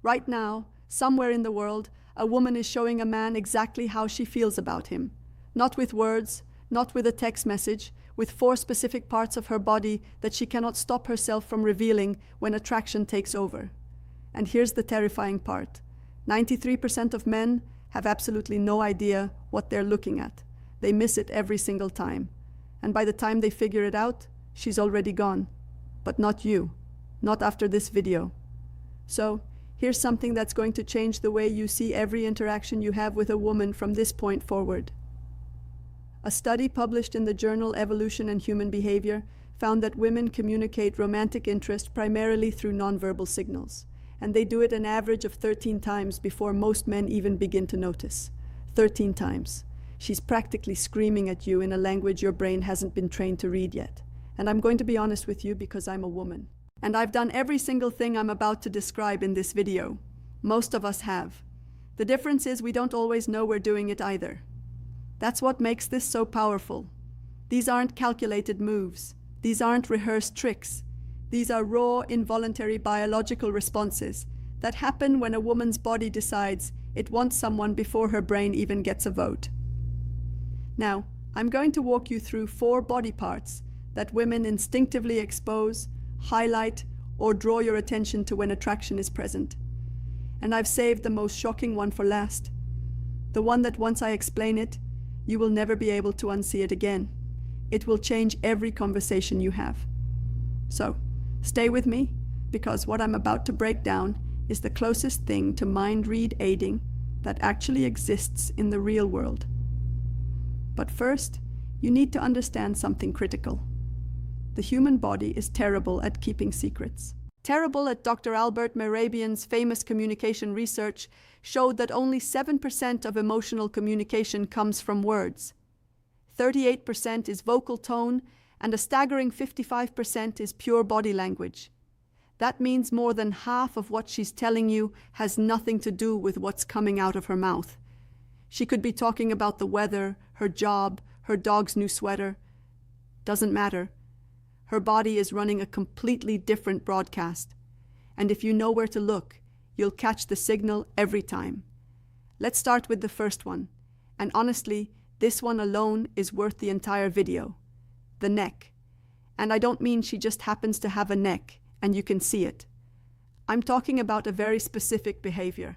Right now, somewhere in the world, a woman is showing a man exactly how she feels about him. Not with words, not with a text message, with 4 specific parts of her body that she cannot stop herself from revealing when attraction takes over. And here's the terrifying part. 93% of men have absolutely no idea what they're looking at. They miss it every single time. And by the time they figure it out, she's already gone. But not you. Not after this video. So, here's something that's going to change the way you see every interaction you have with a woman from this point forward. A study published in the journal Evolution and Human Behavior found that women communicate romantic interest primarily through nonverbal signals, and they do it an average of 13 times before most men even begin to notice. 13 times. She's practically screaming at you in a language your brain hasn't been trained to read yet. And I'm going to be honest with you because I'm a woman. And I've done every single thing I'm about to describe in this video. Most of us have. The difference is we don't always know we're doing it either. That's what makes this so powerful. These aren't calculated moves. These aren't rehearsed tricks. These are raw, involuntary biological responses that happen when a woman's body decides it wants someone before her brain even gets a vote. Now, I'm going to walk you through 4 body parts that women instinctively expose, highlight, or draw your attention to when attraction is present. And I've saved the most shocking one for last. The one that once I explain it, you will never be able to unsee it again. It will change every conversation you have. So, stay with me, because what I'm about to break down is the closest thing to mind-read aiding that actually exists in the real world. But first, you need to understand something critical. The human body is terrible at keeping secrets. Terrible at Dr. Albert Mehrabian's famous communication research showed that only 7% of emotional communication comes from words. 38% is vocal tone, and a staggering 55% is pure body language. That means more than half of what she's telling you has nothing to do with what's coming out of her mouth. She could be talking about the weather, her job, her dog's new sweater. Doesn't matter. Her body is running a completely different broadcast. And if you know where to look, you'll catch the signal every time. Let's start with the first one. And honestly, this one alone is worth the entire video. The neck. And I don't mean she just happens to have a neck and you can see it. I'm talking about a very specific behavior.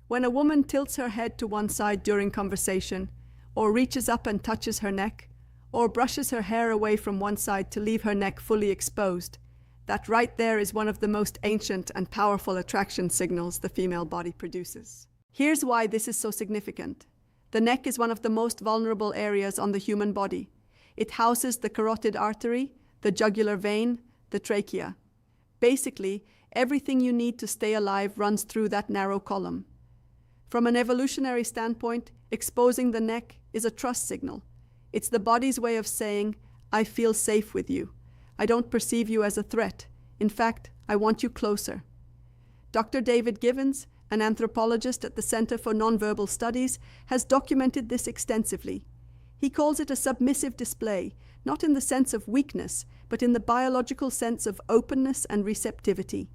When a woman tilts her head to one side during conversation, or reaches up and touches her neck, or brushes her hair away from one side to leave her neck fully exposed, that right there is one of the most ancient and powerful attraction signals the female body produces. Here's why this is so significant. The neck is one of the most vulnerable areas on the human body. It houses the carotid artery, the jugular vein, the trachea. Basically, everything you need to stay alive runs through that narrow column. From an evolutionary standpoint, exposing the neck is a trust signal. It's the body's way of saying, I feel safe with you. I don't perceive you as a threat. In fact, I want you closer. Dr. David Givens, an anthropologist at the Center for Nonverbal Studies, has documented this extensively. He calls it a submissive display, not in the sense of weakness, but in the biological sense of openness and receptivity.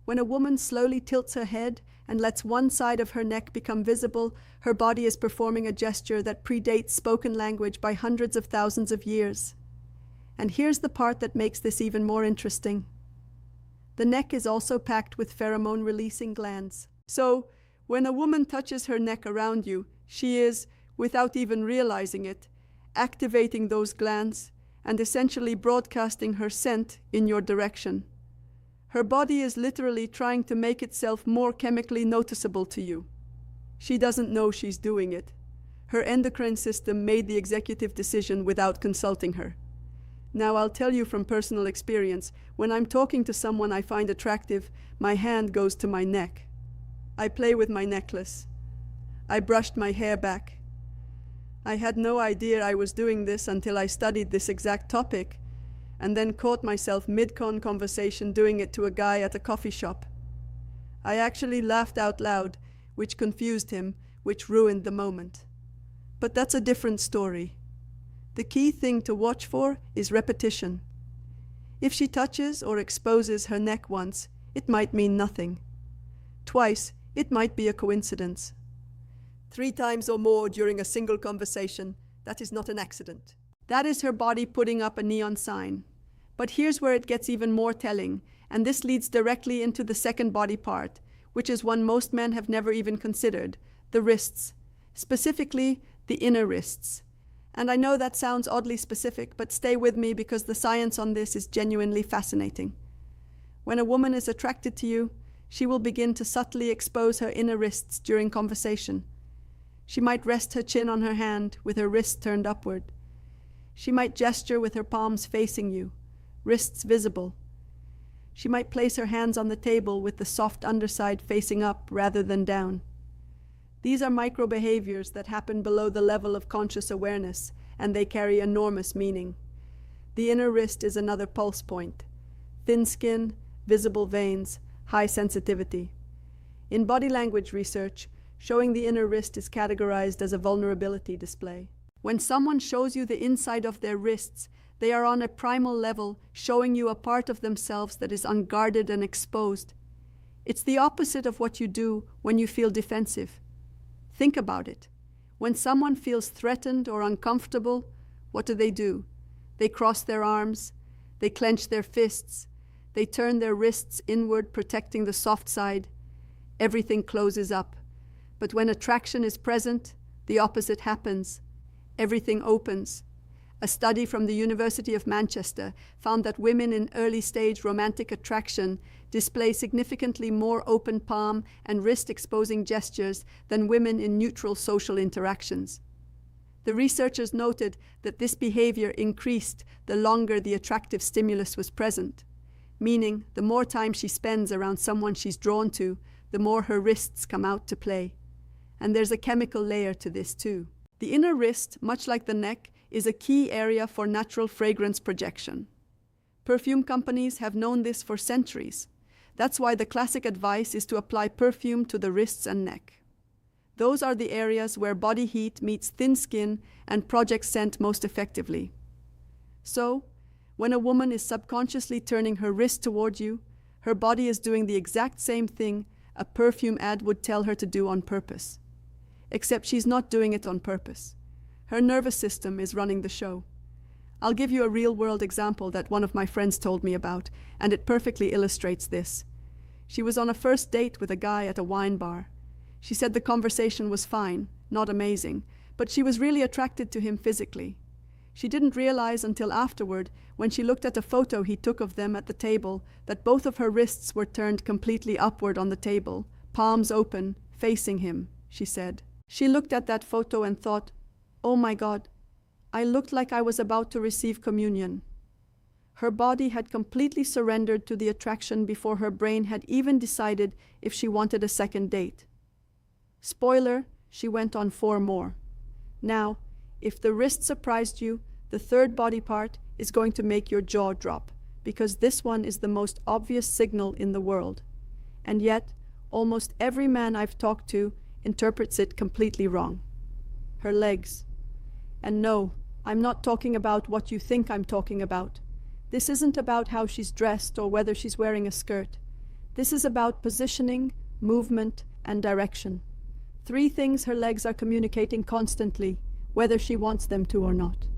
When a woman slowly tilts her head and lets one side of her neck become visible, her body is performing a gesture that predates spoken language by hundreds of thousands of years. And here's the part that makes this even more interesting. The neck is also packed with pheromone-releasing glands. So, when a woman touches her neck around you, she is, without even realizing it, activating those glands and essentially broadcasting her scent in your direction. Her body is literally trying to make itself more chemically noticeable to you. She doesn't know she's doing it. Her endocrine system made the executive decision without consulting her. Now, I'll tell you from personal experience, when I'm talking to someone I find attractive, my hand goes to my neck. I play with my necklace. I brushed my hair back. I had no idea I was doing this until I studied this exact topic, and then caught myself mid-con conversation doing it to a guy at a coffee shop. I actually laughed out loud, which confused him, which ruined the moment. But that's a different story. The key thing to watch for is repetition. If she touches or exposes her neck once, it might mean nothing. Twice, it might be a coincidence. 3 times or more during a single conversation, that is not an accident. That is her body putting up a neon sign. But here's where it gets even more telling, and this leads directly into the second body part, which is one most men have never even considered, the wrists. Specifically, the inner wrists. And I know that sounds oddly specific, but stay with me because the science on this is genuinely fascinating. When a woman is attracted to you, she will begin to subtly expose her inner wrists during conversation. She might rest her chin on her hand with her wrist turned upward. She might gesture with her palms facing you, wrists visible. She might place her hands on the table with the soft underside facing up rather than down. These are micro behaviors that happen below the level of conscious awareness, and they carry enormous meaning. The inner wrist is another pulse point. Thin skin, visible veins, high sensitivity. In body language research, showing the inner wrist is categorized as a vulnerability display. When someone shows you the inside of their wrists, they are on a primal level, showing you a part of themselves that is unguarded and exposed. It's the opposite of what you do when you feel defensive. Think about it. When someone feels threatened or uncomfortable, what do? They cross their arms, they clench their fists, they turn their wrists inward, protecting the soft side. Everything closes up. But when attraction is present, the opposite happens. Everything opens. A study from the University of Manchester found that women in early-stage romantic attraction display significantly more open palm and wrist-exposing gestures than women in neutral social interactions. The researchers noted that this behavior increased the longer the attractive stimulus was present, meaning the more time she spends around someone she's drawn to, the more her wrists come out to play. And there's a chemical layer to this too. The inner wrist, much like the neck, is a key area for natural fragrance projection. Perfume companies have known this for centuries. That's why the classic advice is to apply perfume to the wrists and neck. Those are the areas where body heat meets thin skin and projects scent most effectively. So, when a woman is subconsciously turning her wrist toward you, her body is doing the exact same thing a perfume ad would tell her to do on purpose. Except she's not doing it on purpose. Her nervous system is running the show. I'll give you a real-world example that one of my friends told me about, and it perfectly illustrates this. She was on a first date with a guy at a wine bar. She said the conversation was fine, not amazing, but she was really attracted to him physically. She didn't realize until afterward, when she looked at a photo he took of them at the table, that both of her wrists were turned completely upward on the table, palms open, facing him, she said. She looked at that photo and thought, "Oh my God, I looked like I was about to receive communion." Her body had completely surrendered to the attraction before her brain had even decided if she wanted a second date. Spoiler, she went on 4 more. Now, if the wrist surprised you, the third body part is going to make your jaw drop, because this one is the most obvious signal in the world. And yet, almost every man I've talked to interprets it completely wrong. Her legs. And no, I'm not talking about what you think I'm talking about. This isn't about how she's dressed or whether she's wearing a skirt. This is about positioning, movement, and direction. 3 things her legs are communicating constantly, whether she wants them to or not.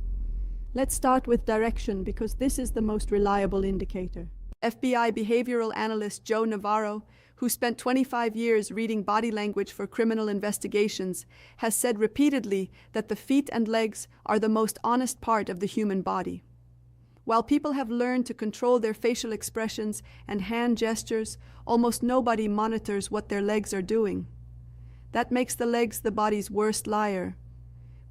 Let's start with direction because this is the most reliable indicator. FBI behavioral analyst Joe Navarro, who spent 25 years reading body language for criminal investigations, has said repeatedly that the feet and legs are the most honest part of the human body. While people have learned to control their facial expressions and hand gestures, almost nobody monitors what their legs are doing. That makes the legs the body's worst liar.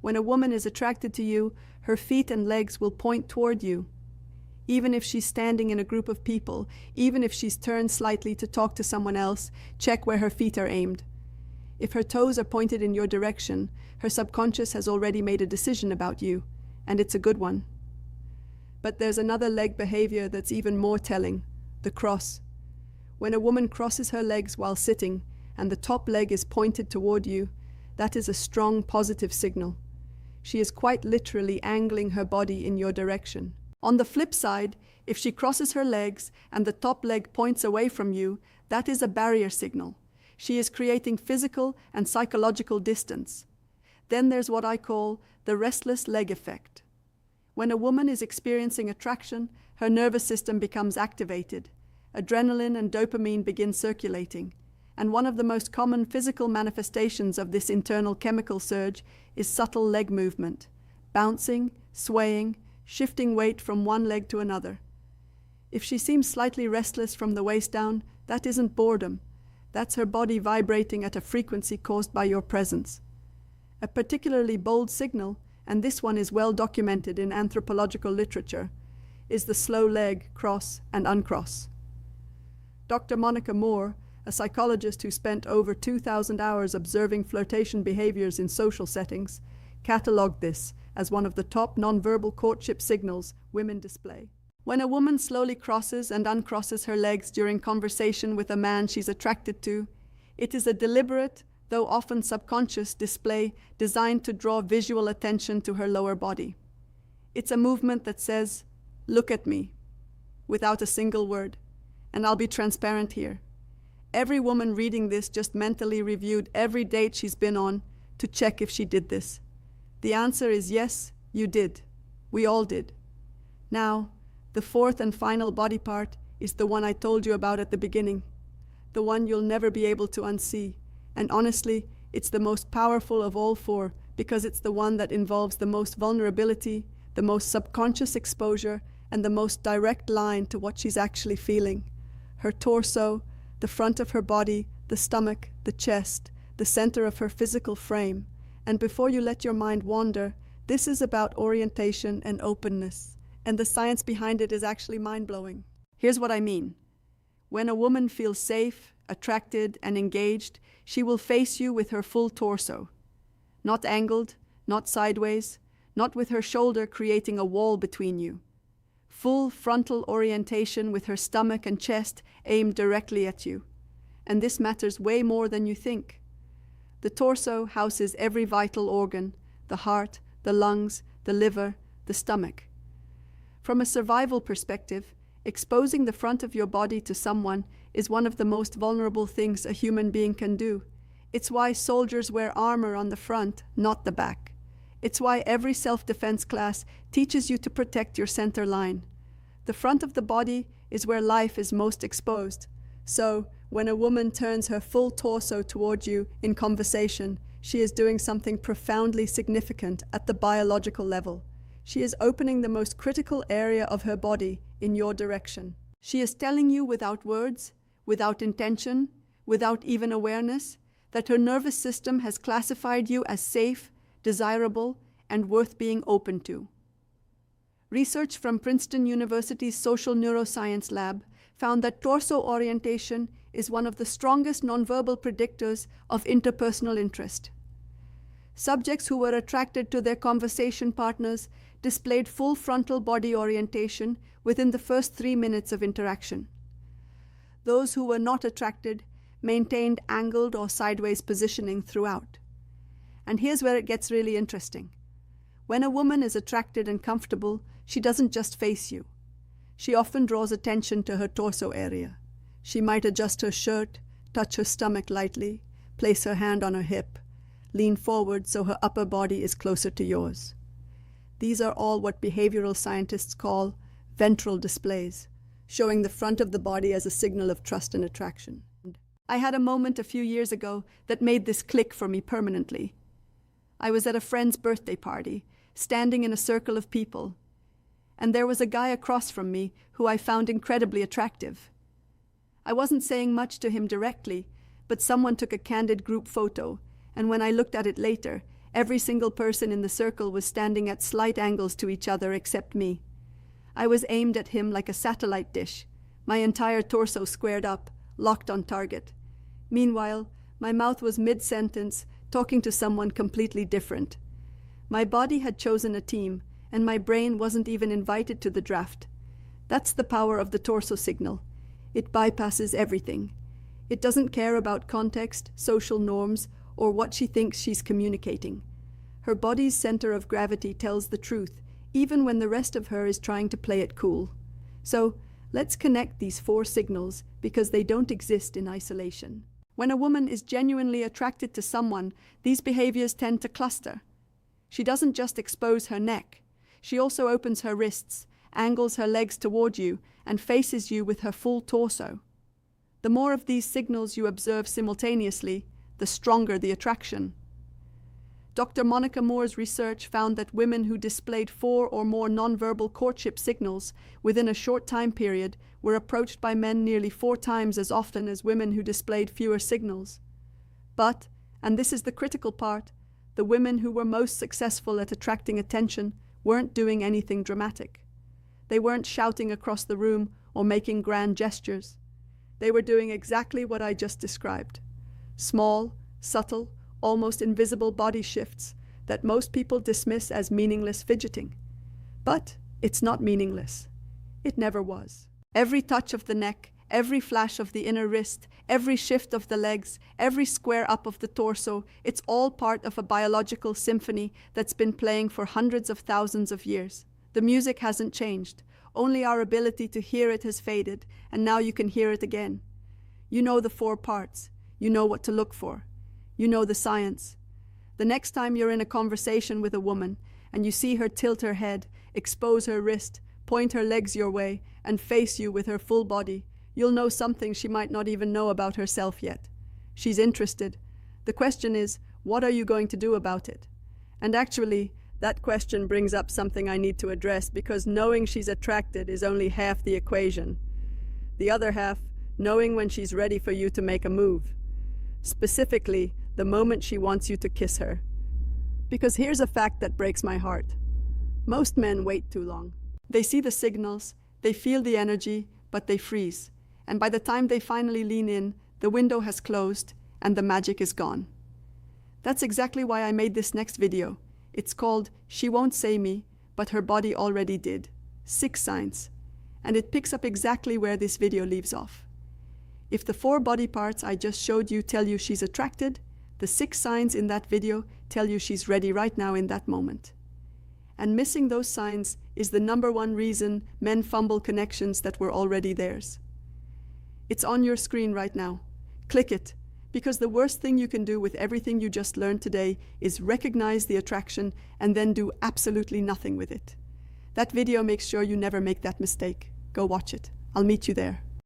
When a woman is attracted to you, her feet and legs will point toward you. Even if she's standing in a group of people, even if she's turned slightly to talk to someone else, check where her feet are aimed. If her toes are pointed in your direction, her subconscious has already made a decision about you, and it's a good one. But there's another leg behavior that's even more telling, the cross. When a woman crosses her legs while sitting, and the top leg is pointed toward you, that is a strong positive signal. She is quite literally angling her body in your direction. On the flip side, if she crosses her legs and the top leg points away from you, that is a barrier signal. She is creating physical and psychological distance. Then there's what I call the restless leg effect. When a woman is experiencing attraction, her nervous system becomes activated. Adrenaline and dopamine begin circulating. And one of the most common physical manifestations of this internal chemical surge is subtle leg movement, bouncing, swaying, shifting weight from one leg to another. If she seems slightly restless from the waist down, that isn't boredom. That's her body vibrating at a frequency caused by your presence. A particularly bold signal, and this one is well documented in anthropological literature, is the slow leg cross and uncross. Dr. Monica Moore, a psychologist who spent over 2,000 hours observing flirtation behaviors in social settings, catalogued this as one of the top nonverbal courtship signals women display. When a woman slowly crosses and uncrosses her legs during conversation with a man she's attracted to, it is a deliberate, though often subconscious, display designed to draw visual attention to her lower body. It's a movement that says, "Look at me," without a single word. And I'll be transparent here. Every woman reading this just mentally reviewed every date she's been on to check if she did this. The answer is yes, you did. We all did. Now, the fourth and final body part is the one I told you about at the beginning, the one you'll never be able to unsee. And honestly, it's the most powerful of all four because it's the one that involves the most vulnerability, the most subconscious exposure, and the most direct line to what she's actually feeling. Her torso, the front of her body, the stomach, the chest, the center of her physical frame. And before you let your mind wander, this is about orientation and openness. And the science behind it is actually mind-blowing. Here's what I mean. When a woman feels safe, attracted, and engaged, she will face you with her full torso. Not angled, not sideways, not with her shoulder creating a wall between you. Full frontal orientation with her stomach and chest aimed directly at you. And this matters way more than you think. The torso houses every vital organ, the heart, the lungs, the liver, the stomach. From a survival perspective, exposing the front of your body to someone is one of the most vulnerable things a human being can do. It's why soldiers wear armor on the front, not the back. It's why every self-defense class teaches you to protect your center line. The front of the body is where life is most exposed. So, when a woman turns her full torso toward you in conversation, she is doing something profoundly significant at the biological level. She is opening the most critical area of her body in your direction. She is telling you without words, without intention, without even awareness, that her nervous system has classified you as safe, desirable, and worth being open to. Research from Princeton University's Social Neuroscience Lab found that torso orientation is one of the strongest nonverbal predictors of interpersonal interest. Subjects who were attracted to their conversation partners displayed full frontal body orientation within the first 3 minutes of interaction. Those who were not attracted maintained angled or sideways positioning throughout. And here's where it gets really interesting. When a woman is attracted and comfortable, she doesn't just face you. She often draws attention to her torso area. She might adjust her shirt, touch her stomach lightly, place her hand on her hip, lean forward so her upper body is closer to yours. These are all what behavioral scientists call ventral displays, showing the front of the body as a signal of trust and attraction. I had a moment a few years ago that made this click for me permanently. I was at a friend's birthday party, standing in a circle of people, and there was a guy across from me who I found incredibly attractive. I wasn't saying much to him directly, but someone took a candid group photo, and when I looked at it later, every single person in the circle was standing at slight angles to each other except me. I was aimed at him like a satellite dish, my entire torso squared up, locked on target. Meanwhile, my mouth was mid-sentence, talking to someone completely different. My body had chosen a team, and my brain wasn't even invited to the draft. That's the power of the torso signal. It bypasses everything. It doesn't care about context, social norms, or what she thinks she's communicating. Her body's center of gravity tells the truth, even when the rest of her is trying to play it cool. So, let's connect these 4 signals because they don't exist in isolation. When a woman is genuinely attracted to someone, these behaviors tend to cluster. She doesn't just expose her neck. She also opens her wrists, angles her legs toward you, and faces you with her full torso. The more of these signals you observe simultaneously, the stronger the attraction. Dr. Monica Moore's research found that women who displayed 4 or more nonverbal courtship signals within a short time period were approached by men nearly 4 times as often as women who displayed fewer signals. But, and this is the critical part, the women who were most successful at attracting attention weren't doing anything dramatic. They weren't shouting across the room or making grand gestures. They were doing exactly what I just described. Small, subtle, almost invisible body shifts that most people dismiss as meaningless fidgeting. But it's not meaningless. It never was. Every touch of the neck, every flash of the inner wrist, every shift of the legs, every square up of the torso, it's all part of a biological symphony that's been playing for hundreds of thousands of years. The music hasn't changed. Only our ability to hear it has faded, and now you can hear it again. You know the 4 parts. You know what to look for. You know the science. The next time you're in a conversation with a woman and you see her tilt her head, expose her wrist, point her legs your way, and face you with her full body, you'll know something she might not even know about herself yet. She's interested. The question is, what are you going to do about it? And actually, that question brings up something I need to address, because knowing she's attracted is only half the equation. The other half, knowing when she's ready for you to make a move. Specifically, the moment she wants you to kiss her. Because here's a fact that breaks my heart. Most men wait too long. They see the signals, they feel the energy, but they freeze. And by the time they finally lean in, the window has closed and the magic is gone. That's exactly why I made this next video. It's called She Won't Say Me, but Her Body Already Did. 6 signs. And it picks up exactly where this video leaves off. If the 4 body parts I just showed you tell you she's attracted, the 6 signs in that video tell you she's ready right now in that moment. And missing those signs is the #1 reason men fumble connections that were already theirs. It's on your screen right now. Click it, because the worst thing you can do with everything you just learned today is recognize the attraction and then do absolutely nothing with it. That video makes sure you never make that mistake. Go watch it. I'll meet you there.